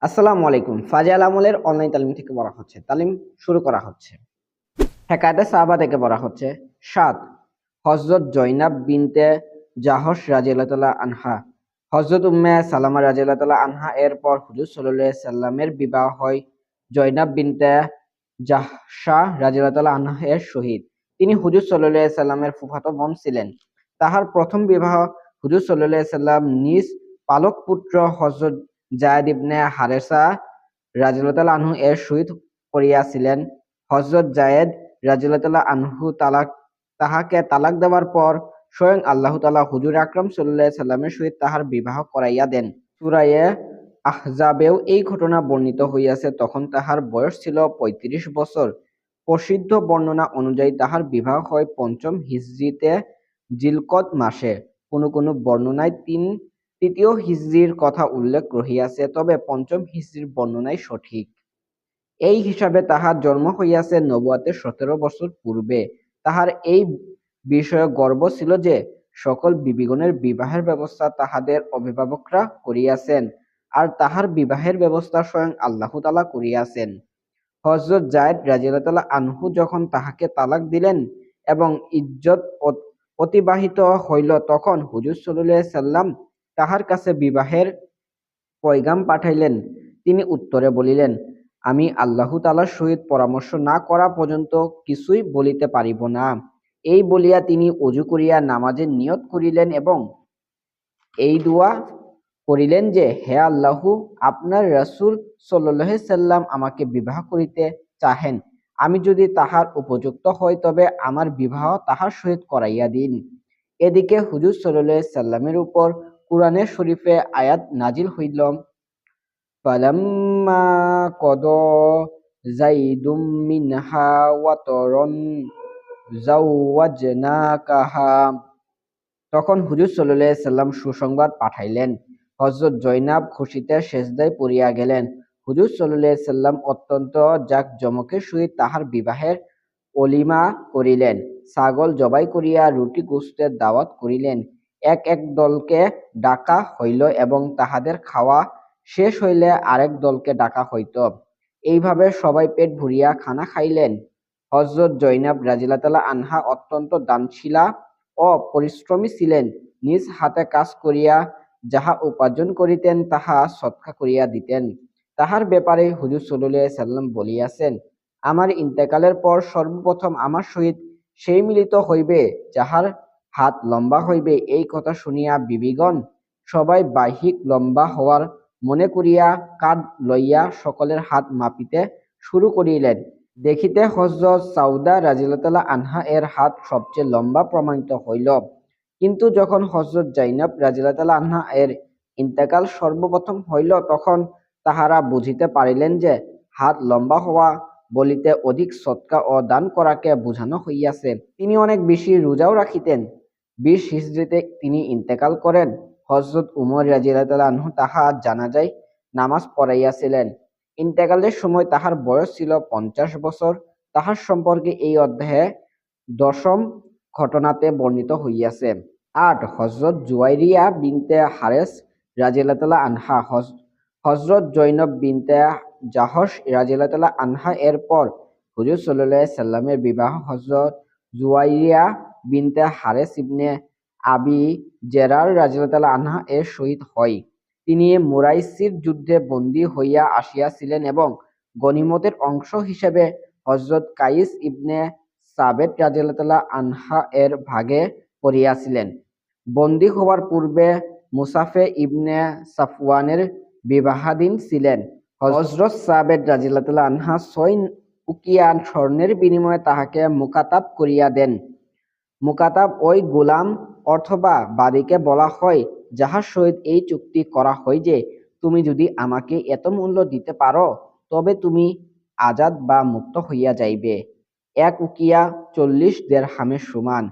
আসসালামু আলাইকুম। ফাজিল আমলের অনলাইন তালিম থেকে বলা হচ্ছে, তালিম শুরু করা হচ্ছে। হেকায়েতে সাহাবা থেকে বলা হচ্ছে। ৭ হযরত জয়নাব বিনতে জাহশ রাদিয়াল্লাহু আনহা। হযরত উম্মে সালামা রাদিয়াল্লাহু আনহা এর পর হুজুর সাল্লাল্লাহু আলাইহি সাল্লামের বিবাহ হয় জয়নাব বিনতে জাহশা রাদিয়াল্লাহু আনহা এর সহিত। তিনি হুজুর সাল্লাল্লাহু আলাইহি সাল্লামের ফুফাতো বোন ছিলেন। তাহার প্রথম বিবাহ হুজুর সাল্লাল্লাহু আলাইহি সাল্লাম নিজ পালক পুত্র হযরত যায়েদ ইবনে হারেসা রাদিয়াল্লাহু আনহু এর সহিত করিয়াছিলেন। হযরত যায়েদ রাদিয়াল্লাহু আনহু তাহাকে তালাক দেওয়ার পর স্বয়ং আল্লাহ তাআলা হুজুর আকরাম সাল্লাল্লাহু আলাইহি সাল্লামের সহিত তাহার বিবাহ করাইয়া দেন। সূরা আহজাবেও এই ঘটনা বর্ণিত হইয়াছে। তখন তাহার বয়স ছিল ৩৫ বছর। প্রসিদ্ধ বর্ণনা অনুযায়ী তাহার বিবাহ হয় ৫ম হিজরীতে জিলকদ মাসে। কোনো কোনো বর্ণনায় তৃতীয় হিজরীর কথা উল্লেখ রহিয়াছে, তবে ৫ম হিজরীর বর্ণনাই সঠিক। এই হিসাবে তাহার জন্ম হইয়াছে নবুয়াতের ১৭ বছর পূর্বে। তাহার এই বিষয়ে গর্ব ছিল যে সকল বিবিগণের বিবাহের ব্যবস্থা তাহাদের অভিভাবকরা করিয়াছেন, আর তাহার বিবাহের ব্যবস্থা স্বয়ং আল্লাহ তাআলা করিয়াছেন। হযরত যায়েদ রাদিয়াল্লাহু আনহু যখন তাহাকে তালাক দিলেন এবং ইজ্জত অতিবাহিত হইল, তখন হুজুর সাল্লাল্লাহু আলাইহি সাল্লাম তাহার কাছে বিবাহের পয়গাম পাঠাইলেন। তিনি উত্তরে বলিলেন, আমি আল্লাহ তাআলার সহিত পরামর্শ না করা পর্যন্ত কিছুই বলিতে পারিব না। এই বলিয়া তিনি ওযু করিয়া নামাজের নিয়ত করিলেন এবং এই দোয়া করিলেন যে, হে আল্লাহ, আপনার রাসূল সাল্লাল্লাহু আলাইহি সাল্লাম আমাকে বিবাহ করিতে চাহেন। আমি যদি তাহার উপযুক্ত হই তবে আমার বিবাহ তাহার সহিত করাইয়া দিন। এদিকে হুজুর সাল্লাল্লাহু আলাইহি সাল্লামের উপর কুরআনে শরীফে আয়াত নাজিল হইল, ফালাম্মা কদা যাইদুম মিনহা ওয়াতরন যাওয়াজনাকাহা। তখন হুজুর সাল্লাল্লাহু আলাইহি সাল্লাম সুসংবাদ পাঠাইলেন। হযরত জয়নাব খুশিতে সেজদায় পড়িয়া গেলেন। হুজুর সাল্লাল্লাহু আলাইহি সাল্লাম অত্যন্ত জাঁকজমকের সহিত তাহার বিবাহের অলিমা করিলেন। ছাগল জবাই করিয়া রুটি গোশতের দাওয়াত করিলেন। এক এক দলকে ডাকা হইল এবং তাহাদের খাওয়া শেষ হইলে আরেক দলকে ডাকা হইত। এইভাবে সবাই পেট ভরিয়া খানা খাইলেন। হযরত জয়নাব রাদিয়াল্লাহু আনহা অত্যন্ত দানশীলা ও পরিশ্রমী ছিলেন। নিজ হাতে কাজ করিয়া যাহা উপার্জন করিতেন তাহা সদকা করিয়া দিতেন। তাহার ব্যাপারে হুজুর সাল্লাল্লাহু আলাইহি সাল্লাম বলিয়াছেন, আমার ইন্তেকালের পর সর্বপ্রথম আমার সহিত সেই মিলিত হইবে যাহার হাত লম্বা হইবে। এই কথা শুনিয়া বিবিগণ সবাই বাহ্যিক লম্বা হওয়ার মনে করিয়া কাঁধ লইয়া সকলের হাত মাপিতে শুরু করিলেন। দেখিতে হযরত সাউদা রাদিয়াল্লাহু আনহা এর হাত সবচেয়ে লম্বা প্রমাণিত হইল। কিন্তু যখন হযরত জাইনাব রাদিয়াল্লাহু আনহা এর ইন্তেকাল সর্বপ্রথম হইল, তখন তাহারা বুঝিতে পারিলেন যে হাত লম্বা হওয়া বলিতে অধিক সদকা ও দান করাকে বুঝানো হইয়াছে। তিনি অনেক বেশি রোজাও রাখিতেন। ২০ হিজরীতে তিনি ইন্তেকাল করেন। হযরত উমর রাদিয়াল্লাহু আনহু তাহার জানাজায় নামাজ পড়াইয়াছিলেন। ইন্তেকালের সময় তাহার বয়স ছিল ৫০ বছর। তাহার সম্পর্কে এই অধ্যায়ে ১০ম ঘটনাতে বর্ণিত হইয়াছে। ৮ হযরত জুওয়াইরিয়া বিনতে হারেস রাদিয়াল্লাহু আনহা। হযরত জয়নব বিনতে জাহশ রাদিয়াল্লাহু আনহা এর পর হুজুর সাল্লাল্লাহু আলাইহি সাল্লামের বিবাহ হযরত জুওয়াইরিয়া বিনতে হারেস ইবনে আবি জেরার রাদিয়াল্লাহু আনহা এর সহিত হয়। তিনি মুরাইসির যুদ্ধে বন্দী হইয়া আসিয়াছিলেন এবং গনিমতের অংশ হিসেবে হযরত কাইস ইবনে সাবেত রাদিয়াল্লাহু আনহা এর ভাগে পড়িয়াছিলেন। বন্দী হওয়ার পূর্বে মুসাফে ইবনে সাফওয়ানের বিবাহাধীন ছিলেন। হযরত সাবেত রাদিয়াল্লাহু আনহা ৬ উকিয়া স্বর্ণের বিনিময়ে তাহাকে মুকাতাব করিয়া দেন। মুকাতাব ওই গোলাম অথবা বাদীকে বলা হয় যাহার সহিত এই চুক্তি করা হয় যে, তুমি যদি আমাকে এত মূল্য দিতে পার তবে তুমি আজাদ বা মুক্ত হইয়া যাইবে। ১ উকিয়া ৪০ দেরহামের সমান।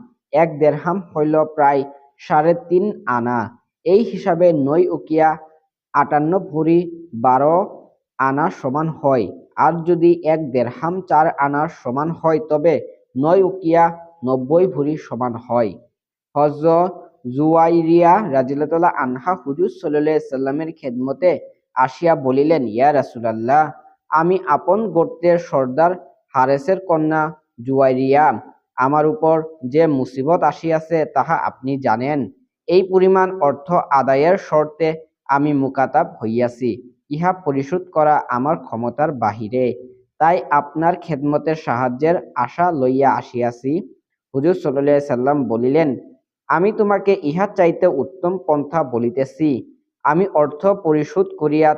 ১ দেরহাম হইল প্রায় ৩.৫ আনা। এই হিসাবে ৯ উকিয়া ৫৮ ভরি ১২ আনা সমান হয়। আর যদি ১ দেরহাম ৪ আনার সমান হয় তবে ৯ উকিয়া ৯০ ভরি সমান হয়। হযরত জুওয়াইরিয়া রাদিয়াল্লাহু আনহা হুজুর সাল্লাল্লাহু আলাইহি সাল্লামের খেদমতে আসিয়া বলিলেন, ইয়া রাসূলাল্লাহ, আমি আপন গোত্রের সর্দার হারেসের কন্যা জুয়াইরিয়া। আমার উপর যে মুসিবত আসিয়াছে তাহা আপনি জানেন। এই পরিমাণ অর্থ আদায়ের শর্তে আমি মুকাতাব হইয়াছি। ইহা পরিশোধ করা আমার ক্ষমতার বাহিরে। তাই আপনার খেদমতের সাহায্যের আশা লইয়া আসিয়াছি। হুজুর সাল্লাল্লাহু আলাইহি সাল্লাম বলিলেন, আমি তোমাকে ইহা চাইতে উত্তম পন্থা বলিতেছি। আমি অর্থ পরিশোধ করিয়া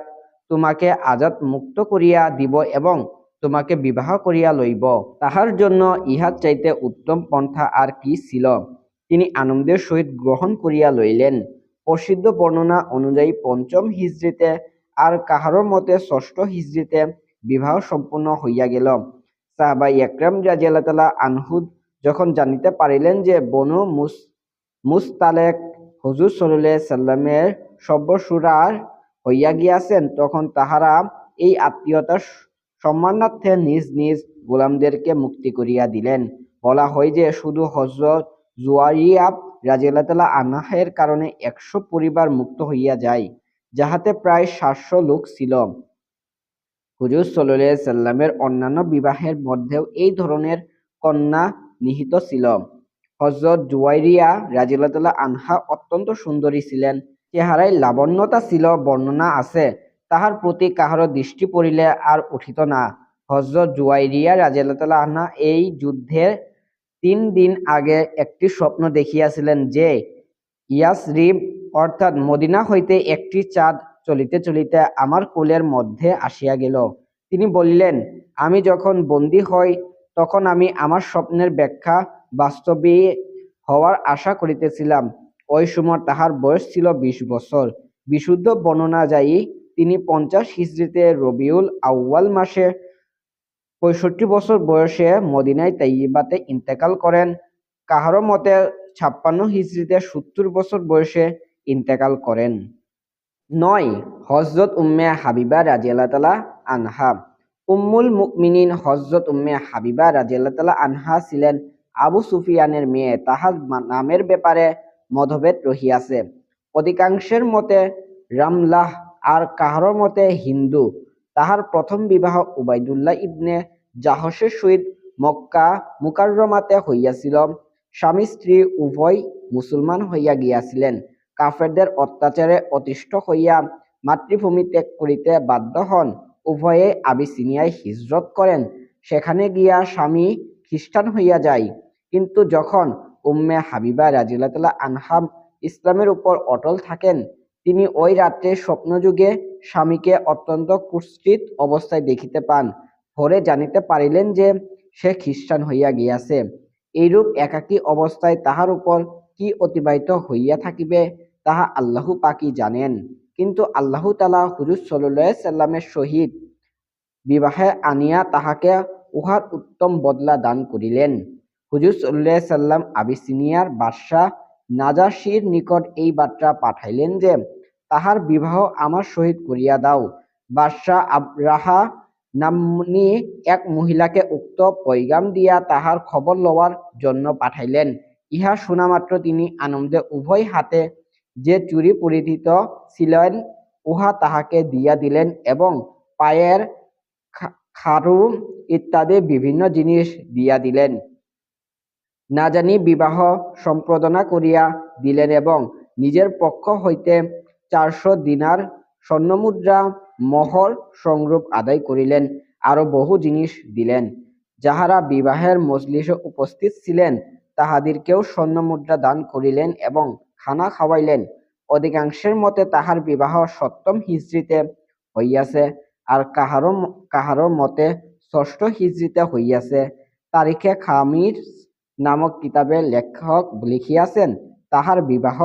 তোমাকে আজাদ মুক্ত করিয়া দিব এবং তোমাকে বিবাহ করিয়া লইব। তাহার জন্য ইহা চাইতে উত্তম পন্থা আর কি ছিল? তিনি আনন্দের সহিত গ্রহণ করিয়া লইলেন। প্রসিদ্ধ বর্ণনা অনুযায়ী পঞ্চম হিজরিতে আর কাহারোর মতে ষষ্ঠ হিজরিতে বিবাহ সম্পূর্ণ হইয়া গেল। সাহাবা ইকরাম রাদিয়াল্লাহু তাআলা আনহু যখন জানিতে পারিলেন যে বনু মুস্তালেক হুজুর সাল্লাল্লাহু আলাইহি সাল্লামের সর্বসুরার হইয়া গিয়াছেন, তখন তাহারা এই আত্মীয়তার সম্মানার্থে নিজ নিজ গোলামদেরকে মুক্তি করিয়া দিলেন। বলা হয় যে শুধু হযরত জুয়ারিয়া রাদিয়াল্লাহু তাআলা আনহার কারণে 100 পরিবার মুক্ত হইয়া যায়, যাহাতে প্রায় 700 লোক ছিল। হুজুর সাল্লাল্লাহু আলাইহি সাল্লামের অন্যান্য বিবাহের মধ্যেও এই ধরনের কন্যা নিহিত ছিল। হযরত জুয়াইরিয়া রাদিয়াল্লাহু তাআলা আনহা অত্যন্ত সুন্দরী ছিলেন। চেহারায় লাবণ্যতা ছিল। বর্ণনা আছে, তাহার প্রতি কাহারও দৃষ্টি পড়িলে আর উঠিত না। হযরত জুয়াইরিয়া রাদিয়াল্লাহু তাআলা আনহা এই যুদ্ধের 3 দিন আগে একটি স্বপ্ন দেখিয়াছিলেন যে ইয়াসরিব অর্থাৎ মদিনা হইতে একটি চাঁদ চলিতে চলিতে আমার কোলের মধ্যে আসিয়া গেল। তিনি বলিলেন, আমি যখন বন্দী হই তখন আমি আমার স্বপ্নের ব্যাখ্যা বাস্তবে হওয়ার আশা করিতেছিলাম। ওই সময় তাহার বয়স ছিল 20 বছর। বিশুদ্ধ বর্ণনাযায়ী তিনি 50 হিজরিতে রবিউল আউয়াল মাসে 65 বছর বয়সে মদিনায় তাইয়্যিবাতে ইন্তেকাল করেন। কাহারো মতে 56 হিজরিতে 70 বছর বয়সে ইন্তেকাল করেন। 9. হযরত উম্মে হাবিবা রাদিয়াল্লাহু তাআলা আনহা। উম্মুল মুমিনিন হযরত উম্মে হাবিবা রাদিয়াল্লাহু তাআলা আনহা ছিলেন আবু সুফিয়ানের মেয়ে। তাহার নামের ব্যাপারে মতভেদ রহিয়াছে। অধিকাংশের মতে রামলাহ, আর কাহারো মতে হিন্দু। তাহার প্রথম বিবাহ উবাইদুল্লাহ ইবনে জাহশের সহিত মক্কা মুকাররমাতে হইয়াছিল। স্বামী স্ত্রী উভয় মুসলমান হইয়া গিয়াছিলেন। কাফেরদের অত্যাচারে অতিষ্ঠ হইয়া মাতৃভূমি ত্যাগ করিতে বাধ্য হন। উভয়ে আবিসিনিয়ায় হিজরত করেন। সেখানে গিয়া স্বামী খ্রিস্টান হইয়া যায়। কিন্তু যখন উম্মে হাবিবা রাদিয়াল্লাহু তাআলা আনহা ইসলামের উপর অটল থাকেন, তিনি ওই রাত্রে স্বপ্নযুগে স্বামীকে অত্যন্ত কুৎসিত অবস্থায় দেখিতে পান। ভোরে জানিতে পারিলেন যে সে খ্রিস্টান হইয়া গিয়াছে। এইরূপ একাকী অবস্থায় তাহার উপর কি অতিবাহিত হইয়া থাকিবে তাহা আল্লাহ পাকই জানেন। কিন্তু আল্লাহ তাআলা হুজুর সাল্লাল্লাহু আলাইহি সাল্লামের সহিত বিবাহে আনিয়া তাহাকে উহার উত্তম বদলা দান করিলেন। হুজুর সাল্লাল্লাহু আলাইহি সাল্লাম আবিসিনিয়ার বাদশাহ নাজাশীর নিকট এই বার্তা পাঠাইলেন যে, তাহার বিবাহ আমার সহিত করিয়া দাও। বাদশাহ আবরাহা নাম্নী এক মহিলাকে উক্ত পয়গাম দিয়া তাহার খবর লওয়ার জন্য পাঠাইলেন। ইহা শোনামাত্র তিনি আনন্দে উভয় হাতে যে চুড়ি পরিহিত ছিলেন উহা তাহাকে দিয়া দিলেন এবং পায়ের খাড়ু ইত্যাদি বিভিন্ন জিনিস দিয়া দিলেন। না জানি বিবাহ সম্পাদনা করিয়া দিলেন এবং নিজের পক্ষ হইতে 400 দিনার স্বর্ণমুদ্রা মোহর সংরূপ আদায় করিলেন। আরো বহু জিনিস দিলেন। যাহারা বিবাহের মজলিসে উপস্থিত ছিলেন তাহাদিরকেও স্বর্ণমুদ্রা দান করিলেন এবং খানা খাওয়াইলেন। অধিকাংশের মতে তাহার বিবাহ 7ম হিজরিতে হইয়াছে, আর কাহারো মতে 6ষ্ঠ হিজরিতে হইয়াছে। তারিখে খামির নামক কিতাবে লেখক লিখিয়াছেন, তাহার বিবাহ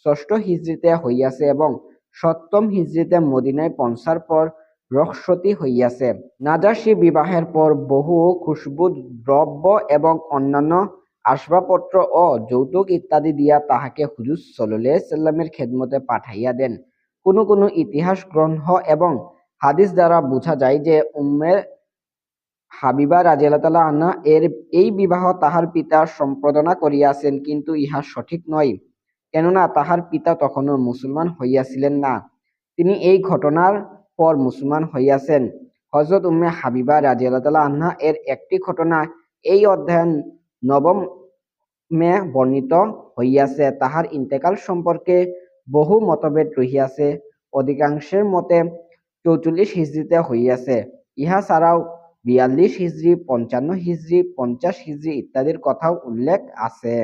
6ষ্ঠ হিজরিতে হইয়াছে এবং 7ম হিজরিতে মদিনায় পৌঁছার পর রখসতী হইয়াছে। নাজাশী বিবাহের পর বহু খুশবু দ্রব্য এবং অন্যান্য আসবাবপত্র ও যৌতুক ইত্যাদি দিয়া তাহাকে হুজুর সাল্লাল্লাহু আলাইহি সাল্লামের খেদমতে পাঠাইয়া দেন। কোন কোন ইতিহাস গ্রন্থ এবং হাদিস দ্বারা বোঝা যায় যে উম্মে হাবিবা রাদিয়াল্লাহু তাআলা আনহা এই বিবাহ তাহার পিতা সম্পাদনা করিয়াছেন, কিন্তু ইহা সঠিক নয়, কেননা তাহার পিতা তখনও মুসলমান হইয়াছিলেন না। তিনি এই ঘটনার পর মুসলমান হইয়াছেন। হযরত উম্মে হাবিবা রাদিয়াল্লাহু তাআলা আনহা এর একটি ঘটনা এই অধ্যায়ের নবমে বর্ণিত হইয়াছে। তাহার ইন্তেকাল সম্পর্কে বহু মতভেদ রহিয়াছে। অধিকাংশের মতে ৪৪ হিজরিতে হইয়াছে। ইহা ছাড়াও ৪২ হিজরি, ৫৫ হিজরি, ৫০ হিজরি ইত্যাদির কথাও উল্লেখ আছে।